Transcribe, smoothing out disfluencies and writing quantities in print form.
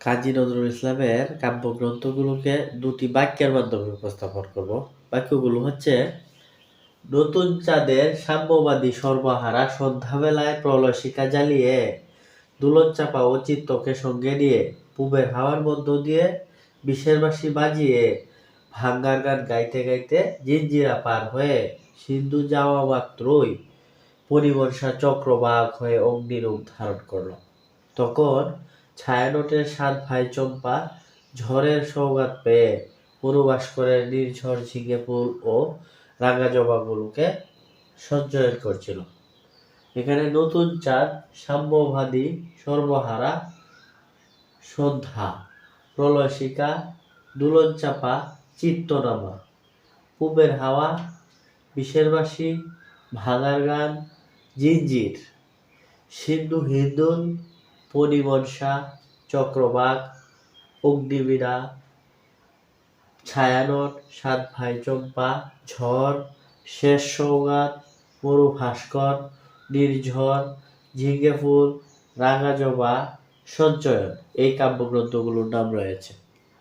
কাজী নজরুল ইসলামের কাব্যগ্রন্থগুলোকে দুটি বাক্যের মাধ্যমে উপস্থাপন করব। বাক্যগুলো হচ্ছে: নতুন চাঁদের সাম্যবাদী সর্বহারা সন্ধ্যাবেলায় প্রলয়শিখা জ্বালিয়ে দুলন চাপা ও চিত্তকে সঙ্গে নিয়ে পুবের হাওয়ার মধ্য দিয়ে বিষের বাঁশি বাজিয়ে ভাঙ্গার গান গাইতে গাইতে জিঞ্জিরা পার হয়ে সিন্ধু যাওয়া মাত্রই পরিবর্ষা চক্রবাক হয়ে অগ্নিরূপ ধারণ করল। তখন ছায়ানটের 7 ভাই চম্পা ঝড়ের সওগাত পেয়ে পূর্বাস্করের নির্ঝর ঝিঙে ফুল ও রাঙা জবাগুলোকে সঞ্চয়ন করছিল। এখানে নতুন চাঁদ, সাম্যবাদী সর্বহারা সন্ধ্যা, প্রলয়শিখা, দুলন চাপা, চিত্তনামা, পুবের হাওয়া, বিষের বাঁশি, ভাঙার গান, জিঞ্জির, সিন্ধু হিন্দুল, পরিবর্ষা, চক্রবাক, অগ্নিবীণা, ছায়ানট, 7 ভাই চম্পা, ঝড়, শেষ সওগাত, মরু ভাস্কর, নির্ঝর, ঝিঙে ফুল, রাঙা জবা, সঞ্চয়ন এই কাব্যগ্রন্থগুলোর নাম রয়েছে।